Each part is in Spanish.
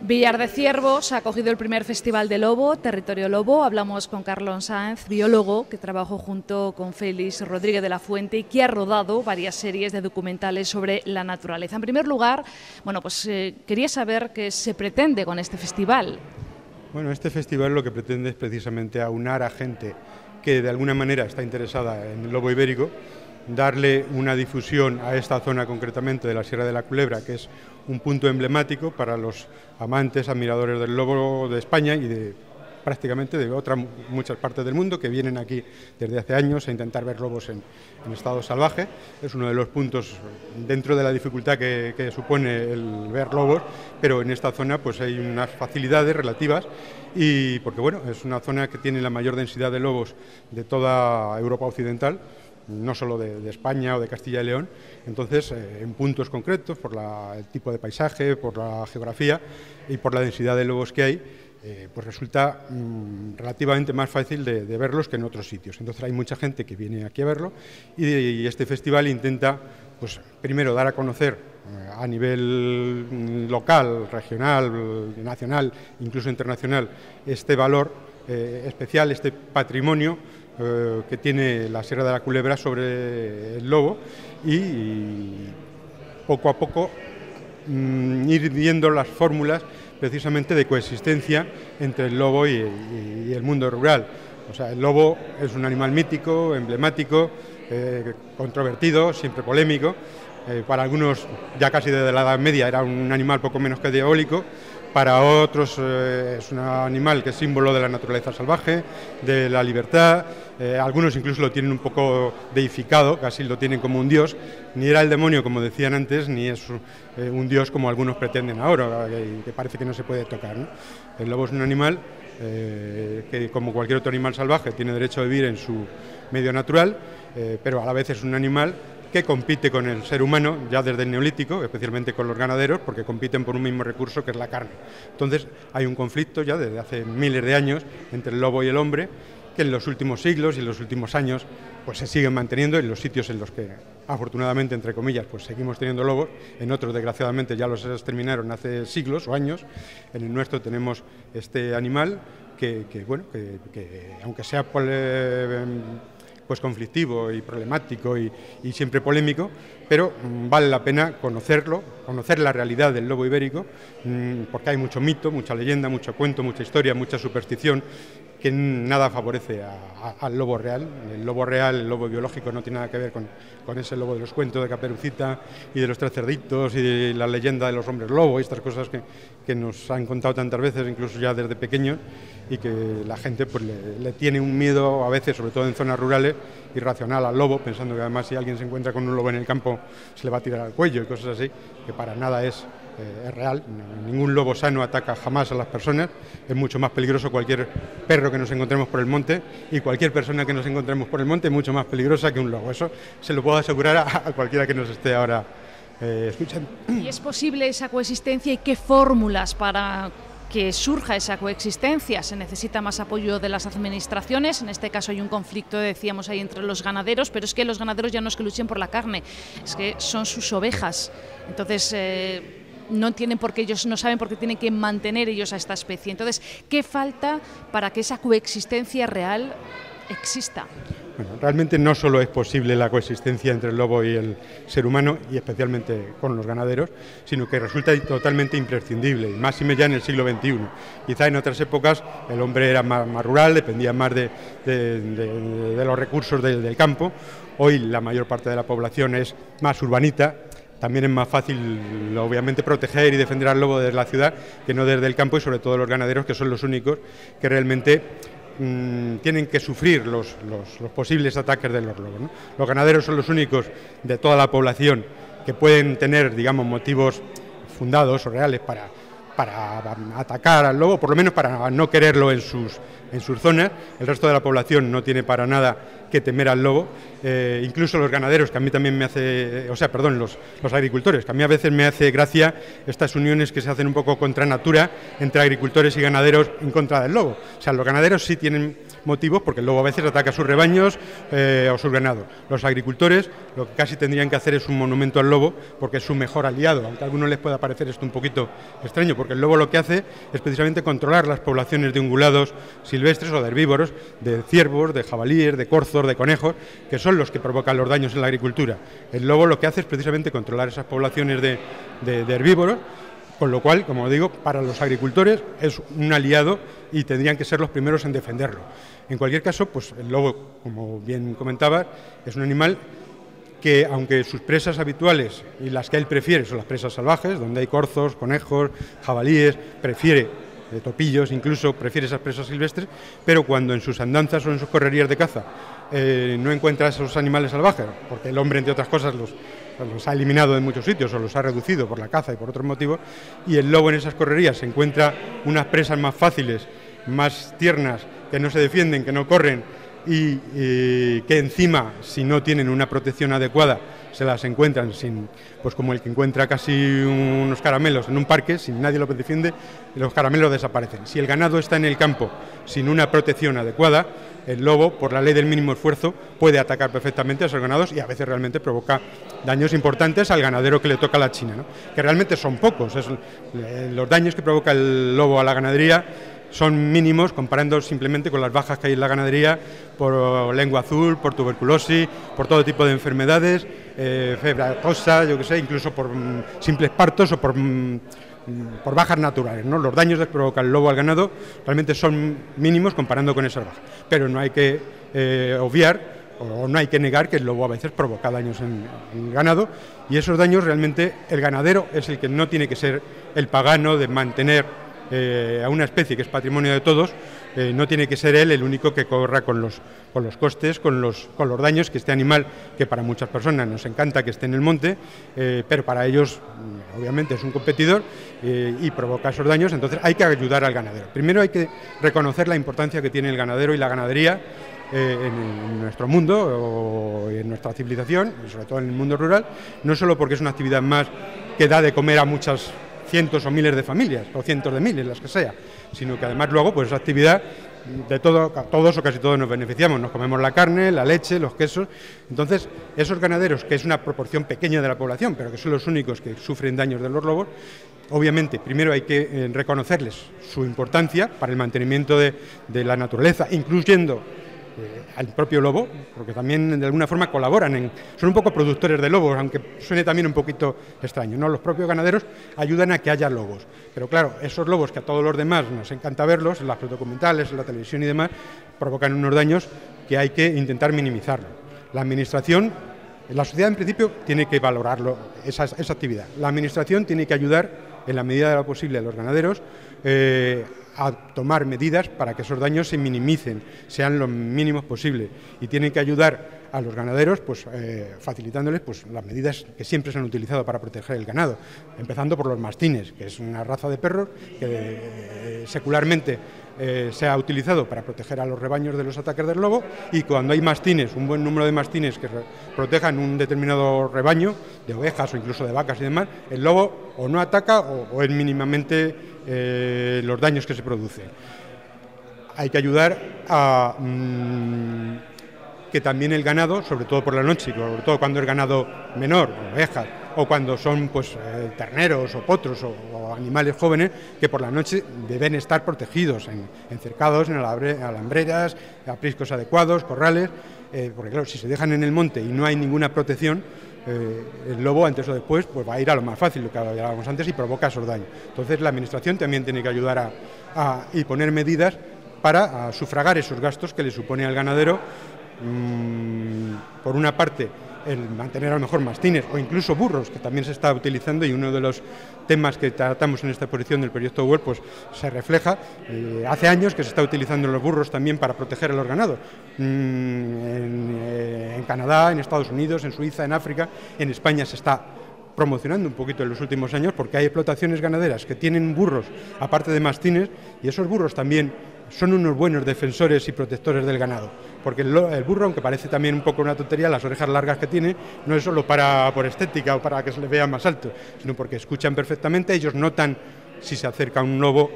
Villar de Ciervos ha acogido el primer Festival de Lobo, Territorio Lobo. Hablamos con Carlos Sáenz, biólogo, que trabajó junto con Félix Rodríguez de la Fuente y que ha rodado varias series de documentales sobre la naturaleza. En primer lugar, quería saber qué se pretende con este festival. Bueno, este festival lo que pretende es precisamente aunar a gente que de alguna manera está interesada en el lobo ibérico, darle una difusión a esta zona concretamente de la Sierra de la Culebra, que es un punto emblemático para los amantes, admiradores del lobo de España y de prácticamente de muchas partes del mundo que vienen aquí desde hace años a intentar ver lobos en estado salvaje. Es uno de los puntos dentro de la dificultad que supone el ver lobos, pero en esta zona pues hay unas facilidades relativas y porque bueno, es una zona que tiene la mayor densidad de lobos de toda Europa occidental, no solo de España o de Castilla y León. Entonces, en puntos concretos, por el tipo de paisaje, por la geografía y por la densidad de lobos que hay, pues resulta relativamente más fácil de verlos que en otros sitios. Entonces hay mucha gente que viene aquí a verlo y este festival intenta, pues primero dar a conocer a nivel local, regional, nacional, incluso internacional, este valor especial, este patrimonio que tiene la Sierra de la Culebra sobre el lobo y poco a poco ir viendo las fórmulas precisamente de coexistencia entre el lobo y el mundo rural. O sea, el lobo es un animal mítico, emblemático, controvertido, siempre polémico. Para algunos, ya casi desde la Edad Media, era un animal poco menos que diabólico. Para otros es un animal que es símbolo de la naturaleza salvaje, de la libertad. Algunos incluso lo tienen un poco deificado, casi lo tienen como un dios. Ni era el demonio, como decían antes, ni es un dios como algunos pretenden ahora, que parece que no se puede tocar, ¿no? El lobo es un animal que, como cualquier otro animal salvaje, tiene derecho a vivir en su medio natural, pero a la vez es un animal que compite con el ser humano ya desde el Neolítico, especialmente con los ganaderos, porque compiten por un mismo recurso que es la carne. Entonces hay un conflicto ya desde hace miles de años entre el lobo y el hombre, que en los últimos siglos y en los últimos años pues se siguen manteniendo en los sitios en los que afortunadamente, entre comillas, pues seguimos teniendo lobos. En otros, desgraciadamente, ya los exterminaron hace siglos o años. En el nuestro tenemos este animal que aunque sea pues conflictivo y problemático y siempre polémico, pero vale la pena conocerlo, conocer la realidad del lobo ibérico, porque hay mucho mito, mucha leyenda, mucho cuento, mucha historia, mucha superstición, que nada favorece al lobo real. El lobo real, el lobo biológico, no tiene nada que ver con ese lobo de los cuentos de Caperucita y de los tres cerditos y de la leyenda de los hombres lobo y estas cosas que nos han contado tantas veces, incluso ya desde pequeños, y que la gente pues le tiene un miedo a veces, sobre todo en zonas rurales, irracional al lobo, pensando que además si alguien se encuentra con un lobo en el campo se le va a tirar al cuello y cosas así, que para nada es real. Ningún lobo sano ataca jamás a las personas. Es mucho más peligroso cualquier perro que nos encontremos por el monte, y cualquier persona que nos encontremos por el monte es mucho más peligrosa que un lobo. Eso se lo puedo asegurar a cualquiera que nos esté ahora escuchando. ¿Y es posible esa coexistencia y qué fórmulas para que surja esa coexistencia? ¿Se necesita más apoyo de las administraciones? En este caso hay un conflicto, decíamos, ahí entre los ganaderos, pero es que los ganaderos ya no es que luchen por la carne, es que son sus ovejas. Entonces no tienen por qué, ellos no saben por qué tienen que mantener ellos a esta especie. Entonces, ¿qué falta para que esa coexistencia real exista? Bueno, realmente no solo es posible la coexistencia entre el lobo y el ser humano, y especialmente con los ganaderos, sino que resulta totalmente imprescindible, y máxime ya en el siglo XXI. Quizá en otras épocas el hombre era más rural, dependía más de los recursos del campo. Hoy la mayor parte de la población es más urbanita. También es más fácil, obviamente, proteger y defender al lobo desde la ciudad que no desde el campo, y sobre todo los ganaderos, que son los únicos que realmente tienen que sufrir los posibles ataques de los lobos, ¿no? Los ganaderos son los únicos de toda la población que pueden tener, digamos, motivos fundados o reales para atacar al lobo, por lo menos para no quererlo en sus zonas. El resto de la población no tiene para nada que temer al lobo. Incluso los ganaderos, que a mí también me hace, los agricultores, que a mí a veces me hace gracia estas uniones que se hacen un poco contra natura entre agricultores y ganaderos en contra del lobo. O sea, los ganaderos sí tienen motivos, porque el lobo a veces ataca a sus rebaños o sus ganados. Los agricultores lo que casi tendrían que hacer es un monumento al lobo, porque es su mejor aliado, aunque a algunos les pueda parecer esto un poquito extraño, porque el lobo lo que hace es precisamente controlar las poblaciones de ungulados silvestres o de herbívoros, de ciervos, de jabalíes, de corzos, de conejos, que son los que provocan los daños en la agricultura. El lobo lo que hace es precisamente controlar esas poblaciones de herbívoros, con lo cual, como digo, para los agricultores es un aliado y tendrían que ser los primeros en defenderlo. En cualquier caso, pues el lobo, como bien comentaba, es un animal que, aunque sus presas habituales y las que él prefiere son las presas salvajes, donde hay corzos, conejos, jabalíes, prefiere topillos, incluso prefiere esas presas silvestres, pero cuando en sus andanzas o en sus correrías de caza no encuentra esos animales salvajes, porque el hombre, entre otras cosas, los ha eliminado de muchos sitios o los ha reducido por la caza y por otros motivos, y el lobo en esas correrías se encuentra unas presas más fáciles, más tiernas, que no se defienden, que no corren y que encima, si no tienen una protección adecuada, se las encuentran sin, pues como el que encuentra casi unos caramelos en un parque, si nadie lo defiende, los caramelos desaparecen. Si el ganado está en el campo sin una protección adecuada, el lobo, por la ley del mínimo esfuerzo, puede atacar perfectamente a esos ganados y a veces realmente provoca daños importantes al ganadero que le toca la china, ¿no? Que realmente son pocos. Los daños que provoca el lobo a la ganadería son mínimos comparando simplemente con las bajas que hay en la ganadería por lengua azul, por tuberculosis, por todo tipo de enfermedades, fiebre aftosa, yo que sé, incluso por simples partos o por bajas naturales, ¿no? Los daños que provoca el lobo al ganado realmente son mínimos comparando con esas bajas, pero no hay que obviar o no hay que negar que el lobo a veces provoca daños en el ganado, y esos daños realmente el ganadero es el que no tiene que ser el pagano de mantener a una especie que es patrimonio de todos, no tiene que ser él el único que corra con los costes, con los daños que este animal, que para muchas personas nos encanta que esté en el monte, pero para ellos obviamente es un competidor y provoca esos daños. Entonces hay que ayudar al ganadero. Primero hay que reconocer la importancia que tiene el ganadero y la ganadería en nuestro mundo o en nuestra civilización, y sobre todo en el mundo rural, no solo porque es una actividad más que da de comer a muchas cientos o miles de familias, o cientos de miles, las que sea, sino que además luego, pues esa actividad, de todos o casi todos nos beneficiamos, nos comemos la carne, la leche, los quesos. Entonces, esos ganaderos, que es una proporción pequeña de la población, pero que son los únicos que sufren daños de los lobos, obviamente, primero hay que reconocerles su importancia para el mantenimiento de la naturaleza, incluyendo al propio lobo, porque también de alguna forma colaboran, son un poco productores de lobos, aunque suene también un poquito extraño, ¿no? Los propios ganaderos ayudan a que haya lobos, pero claro, esos lobos que a todos los demás nos encanta verlos, en las documentales, en la televisión y demás, provocan unos daños que hay que intentar minimizarlo. La administración, la sociedad en principio tiene que valorarlo, esa actividad. La administración tiene que ayudar en la medida de lo posible a los ganaderos a tomar medidas para que esos daños se minimicen, sean lo mínimos posible, y tienen que ayudar a los ganaderos pues facilitándoles pues las medidas que siempre se han utilizado para proteger el ganado, empezando por los mastines, que es una raza de perros que secularmente se ha utilizado para proteger a los rebaños de los ataques del lobo, y cuando hay mastines, un buen número de mastines que protejan un determinado rebaño de ovejas o incluso de vacas y demás, el lobo o no ataca o es mínimamente los daños que se producen. Hay que ayudar a que también el ganado, sobre todo por la noche, y sobre todo cuando es ganado menor, ovejas, o cuando son pues terneros o potros o animales jóvenes, que por la noche deben estar protegidos, encercados en alambreras, apriscos adecuados, corrales, porque claro, si se dejan en el monte y no hay ninguna protección, el lobo antes o después pues va a ir a lo más fácil, lo que hablábamos antes, y provoca esos daños. Entonces la administración también tiene que ayudar y poner medidas para sufragar esos gastos que le supone al ganadero, por una parte el mantener a lo mejor mastines o incluso burros, que también se está utilizando, y uno de los temas que tratamos en esta exposición del proyecto WELL pues se refleja. Hace años que se está utilizando los burros también para proteger a los ganados, en Canadá, en Estados Unidos, en Suiza, en África, en España se está promocionando un poquito en los últimos años, porque hay explotaciones ganaderas que tienen burros aparte de mastines, y esos burros también son unos buenos defensores y protectores del ganado, porque el burro, aunque parece también un poco una tontería, las orejas largas que tiene, no es solo por estética o para que se le vea más alto, sino porque escuchan perfectamente, ellos notan si se acerca un lobo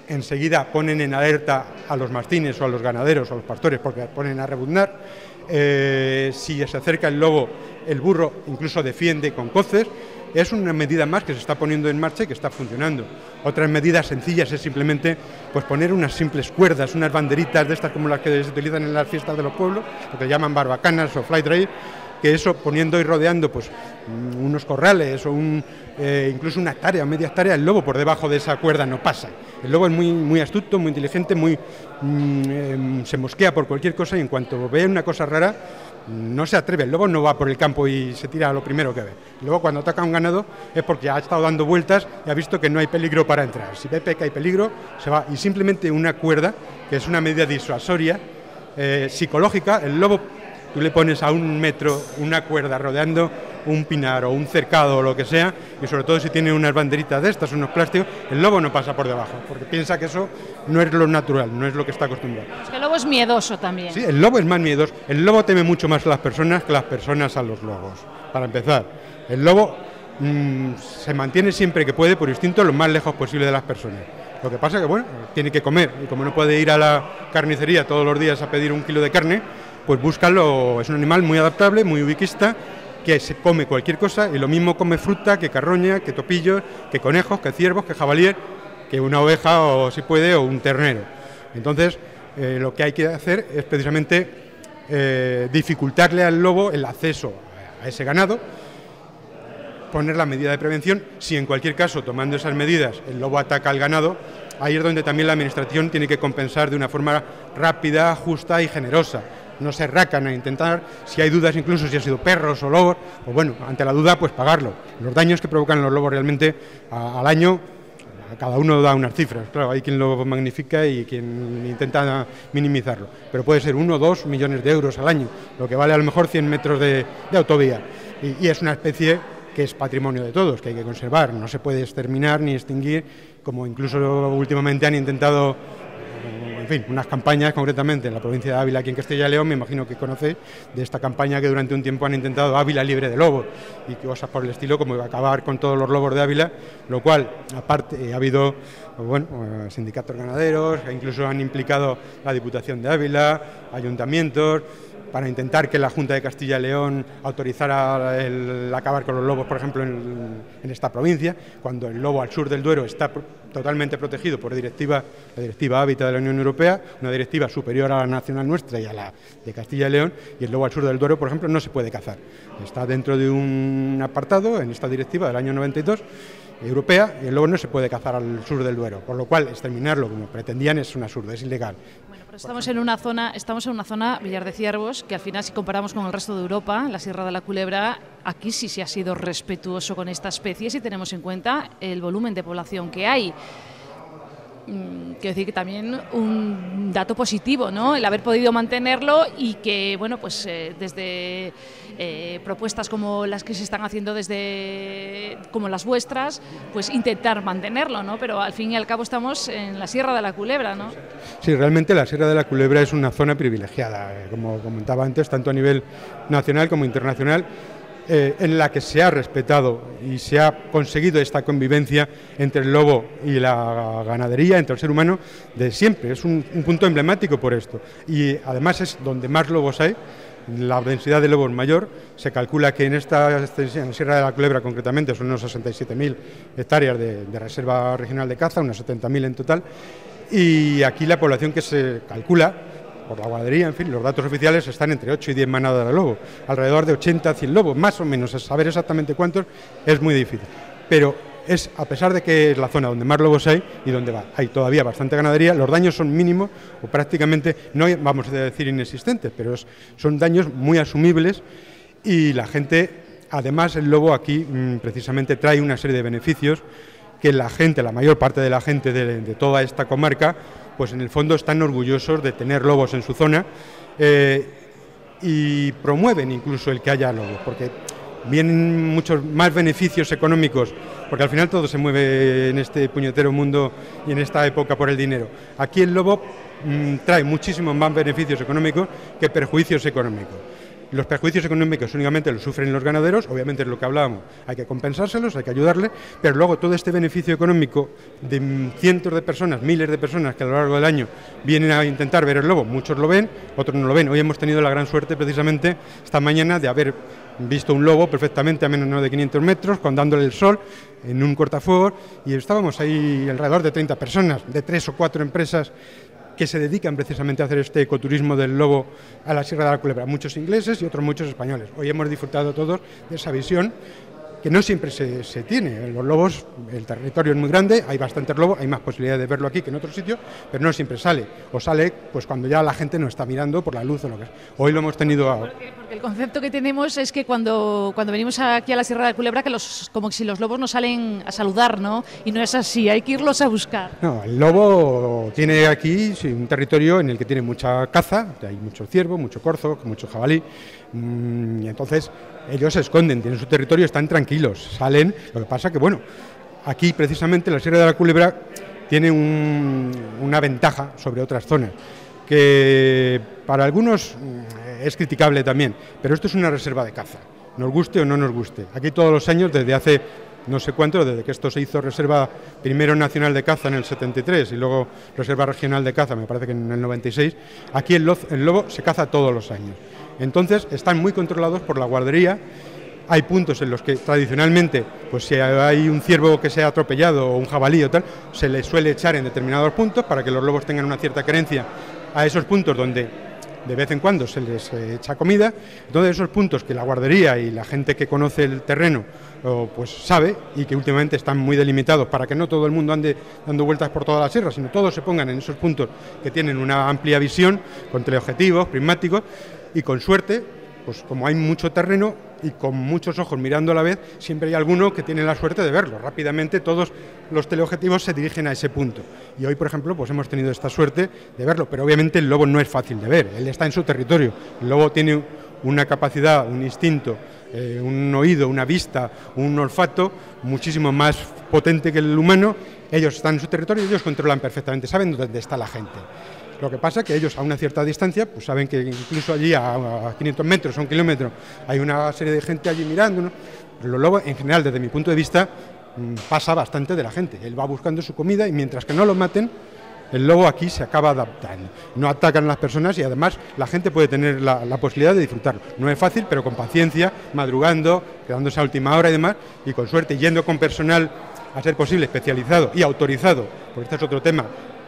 enseguida ponen en alerta a los mastines o a los ganaderos o a los pastores porque ponen a rebuznar. Si se acerca el lobo, el burro incluso defiende con coces. Es una medida más que se está poniendo en marcha y que está funcionando. Otras medidas sencillas es simplemente pues, poner unas simples cuerdas, unas banderitas de estas como las que se utilizan en las fiestas de los pueblos, lo que llaman barbacanas o fly drive, que eso poniendo y rodeando pues, unos corrales o incluso una hectárea o media hectárea, el lobo por debajo de esa cuerda no pasa. El lobo es muy astuto, muy inteligente, se mosquea por cualquier cosa y en cuanto ve una cosa rara no se atreve. El lobo no va por el campo y se tira a lo primero que ve. Luego cuando ataca a un ganado es porque ha estado dando vueltas y ha visto que no hay peligro para entrar. Si ve que hay peligro, se va. Y simplemente una cuerda, que es una medida disuasoria, psicológica, el lobo, tú le pones a 1 metro una cuerda rodeando un pinar o un cercado o lo que sea, y sobre todo si tiene unas banderitas de estas, unos plásticos, el lobo no pasa por debajo, porque piensa que eso no es lo natural, no es lo que está acostumbrado. Es que el lobo es miedoso también. Sí, el lobo es más miedoso. El lobo teme mucho más a las personas que las personas a los lobos. Para empezar, el lobo se mantiene siempre que puede, por instinto, lo más lejos posible de las personas. Lo que pasa es que, bueno, tiene que comer, y como no puede ir a la carnicería todos los días a pedir 1 kilo de carne, pues búscalo. Es un animal muy adaptable, muy ubiquista, que se come cualquier cosa y lo mismo come fruta, que carroña, que topillos, que conejos, que ciervos, que jabalíes, que una oveja o si puede o un ternero. Entonces lo que hay que hacer es precisamente dificultarle al lobo el acceso a ese ganado, poner la medida de prevención. Si en cualquier caso, tomando esas medidas, el lobo ataca al ganado, ahí es donde también la administración tiene que compensar de una forma rápida, justa y generosa. No se racan a intentar, si hay dudas incluso si ha sido perros o lobos, pues bueno, ante la duda pues pagarlo. Los daños que provocan los lobos realmente al año, cada uno da unas cifras, claro, hay quien lo magnifica y quien intenta minimizarlo, pero puede ser 1 o 2 millones de euros al año, lo que vale a lo mejor 100 metros de autovía, y es una especie que es patrimonio de todos, que hay que conservar, no se puede exterminar ni extinguir, como incluso últimamente han intentado. En fin, unas campañas concretamente en la provincia de Ávila, aquí en Castilla y León, me imagino que conocéis de esta campaña que durante un tiempo han intentado Ávila libre de lobos y cosas por el estilo, como acabar con todos los lobos de Ávila, lo cual, aparte, ha habido sindicatos ganaderos, e incluso han implicado la Diputación de Ávila, ayuntamientos, para intentar que la Junta de Castilla y León autorizara el acabar con los lobos, por ejemplo, en esta provincia, cuando el lobo al sur del Duero está totalmente protegido por la directiva Hábitat de la Unión Europea, una directiva superior a la nacional nuestra y a la de Castilla y León, y el lobo al sur del Duero, por ejemplo, no se puede cazar. Está dentro de un apartado en esta directiva del año 92, europea, y el lobo no se puede cazar al sur del Duero, por lo cual exterminarlo como pretendían es un absurdo, es ilegal. Bueno, pero estamos en una zona, Villar de Ciervos, que al final, si comparamos con el resto de Europa, la Sierra de la Culebra, aquí sí se ha sido respetuoso con esta especie si tenemos en cuenta el volumen de población que hay. Quiero decir que también un dato positivo, ¿no? El haber podido mantenerlo y que, bueno, pues desde propuestas como las que se están haciendo como las vuestras, pues intentar mantenerlo, ¿no? Pero al fin y al cabo estamos en la Sierra de la Culebra, ¿no? Sí, realmente la Sierra de la Culebra es una zona privilegiada, como comentaba antes, tanto a nivel nacional como internacional, en la que se ha respetado y se ha conseguido esta convivencia entre el lobo y la ganadería, entre el ser humano, de siempre. Es un punto emblemático por esto. Y además es donde más lobos hay, la densidad de lobos mayor. Se calcula que en esta extensión, en Sierra de la Culebra concretamente, son unos 67.000 hectáreas de reserva regional de caza, unos 70.000 en total. Y aquí la población que se calcula por la ganadería, en fin, los datos oficiales están entre 8 y 10 manadas de lobo, alrededor de 80 a 100 lobos, más o menos. Saber exactamente cuántos es muy difícil, pero es, a pesar de que es la zona donde más lobos hay y donde hay todavía bastante ganadería, los daños son mínimos o prácticamente, no vamos a decir inexistentes, pero son daños muy asumibles y la gente, además el lobo aquí precisamente trae una serie de beneficios que la gente, la mayor parte de la gente de toda esta comarca, pues en el fondo están orgullosos de tener lobos en su zona y promueven incluso el que haya lobos, porque vienen muchos más beneficios económicos, porque al final todo se mueve en este puñetero mundo y en esta época por el dinero. Aquí el lobo trae muchísimos más beneficios económicos que perjuicios económicos. Los perjuicios económicos únicamente los sufren los ganaderos, obviamente es lo que hablábamos, hay que compensárselos, hay que ayudarles, pero luego todo este beneficio económico de cientos de personas, miles de personas que a lo largo del año vienen a intentar ver el lobo, muchos lo ven, otros no lo ven. Hoy hemos tenido la gran suerte precisamente esta mañana de haber visto un lobo perfectamente a menos de 500 metros, dándole el sol en un cortafuegos, y estábamos ahí alrededor de 30 personas, de 3 o 4 empresas que se dedican precisamente a hacer este ecoturismo del lobo a la Sierra de la Culebra, muchos ingleses y otros muchos españoles. Hoy hemos disfrutado todos de esa visión que no siempre se tiene. Los lobos, el territorio es muy grande, hay bastantes lobos, hay más posibilidades de verlo aquí que en otros sitios, pero no siempre sale, o sale pues cuando ya la gente no está mirando por la luz o lo que es. Hoy lo hemos tenido Porque el concepto que tenemos es que cuando venimos aquí a la Sierra de la Culebra, que como si los lobos nos salen a saludar, ¿no? Y no es así, hay que irlos a buscar. No, el lobo tiene aquí un territorio en el que tiene mucha caza, hay mucho ciervo, mucho corzo, mucho jabalí, y entonces ellos se esconden, tienen su territorio, están tranquilos, salen. Lo que pasa que, bueno, aquí precisamente la Sierra de la Culebra tiene una ventaja sobre otras zonas, que para algunos es criticable también, pero esto es una reserva de caza, nos guste o no nos guste. Aquí todos los años, desde hace no sé cuánto, desde que esto se hizo reserva primero nacional de caza en el 73 y luego reserva regional de caza, me parece que en el 96, aquí el lobo se caza todos los años. Entonces están muy controlados por la guardería. Hay puntos en los que tradicionalmente, pues si hay un ciervo que se ha atropellado o un jabalí o tal, se les suele echar en determinados puntos para que los lobos tengan una cierta creencia a esos puntos donde de vez en cuando se les echa comida. Entonces esos puntos que la guardería y la gente que conoce el terreno pues sabe, y que últimamente están muy delimitados para que no todo el mundo ande dando vueltas por toda la sierra, sino todos se pongan en esos puntos que tienen una amplia visión, con teleobjetivos, prismáticos, y con suerte, pues como hay mucho terreno y con muchos ojos mirando a la vez, siempre hay alguno que tiene la suerte de verlo. Rápidamente todos los teleobjetivos se dirigen a ese punto. Y hoy, por ejemplo, pues hemos tenido esta suerte de verlo, pero obviamente el lobo no es fácil de ver, él está en su territorio. El lobo tiene una capacidad, un instinto, un oído, una vista, un olfato muchísimo más potente que el humano. Ellos están en su territorio y ellos controlan perfectamente, saben dónde está la gente. Lo que pasa es que ellos a una cierta distancia pues saben que incluso allí a 500 metros, a 1 kilómetro, hay una serie de gente allí mirando, ¿no? Pero los lobos, en general, desde mi punto de vista, pasa bastante de la gente. Él va buscando su comida y mientras que no lo maten, el lobo aquí se acaba adaptando. No atacan a las personas y además la gente puede tener la posibilidad de disfrutarlo. No es fácil, pero con paciencia, madrugando, quedándose a última hora y demás, y con suerte, yendo con personal a ser posible especializado y autorizado, porque este es otro tema.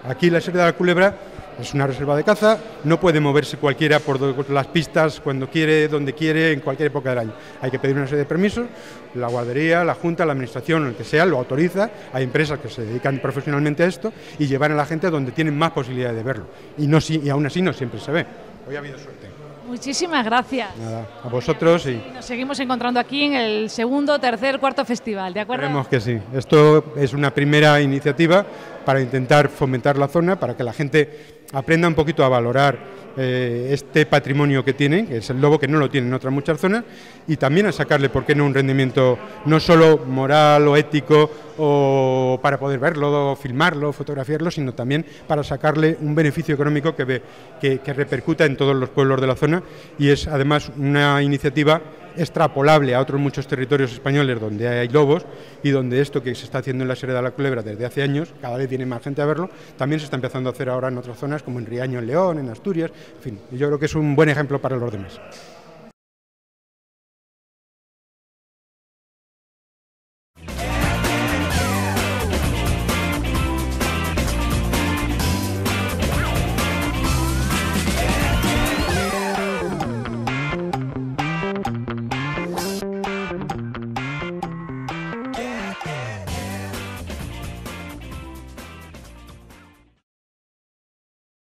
Aquí la Sierra de la Culebra es una reserva de caza, no puede moverse cualquiera por las pistas cuando quiere, donde quiere, en cualquier época del año. Hay que pedir una serie de permisos, la guardería, la Junta, la Administración, el que sea, lo autoriza. Hay empresas que se dedican profesionalmente a esto y llevan a la gente donde tienen más posibilidades de verlo. Y aún así no siempre se ve. Hoy ha habido suerte. Muchísimas gracias. Nada, a vosotros y nos seguimos encontrando aquí en el segundo, tercer, cuarto festival, ¿de acuerdo? Esperemos que sí. Esto es una primera iniciativa para intentar fomentar la zona, para que la gente aprenda un poquito a valorar este patrimonio que tienen, que es el lobo, que no lo tienen en otras muchas zonas, y también a sacarle, ¿por qué no?, un rendimiento no solo moral o ético o para poder verlo, filmarlo, fotografiarlo, sino también para sacarle un beneficio económico que repercuta en todos los pueblos de la zona, y es además una iniciativa extrapolable a otros muchos territorios españoles donde hay lobos y donde esto que se está haciendo en la Sierra de la Culebra desde hace años, cada vez viene más gente a verlo, también se está empezando a hacer ahora en otras zonas como en Riaño, en León, en Asturias, en fin, yo creo que es un buen ejemplo para los demás.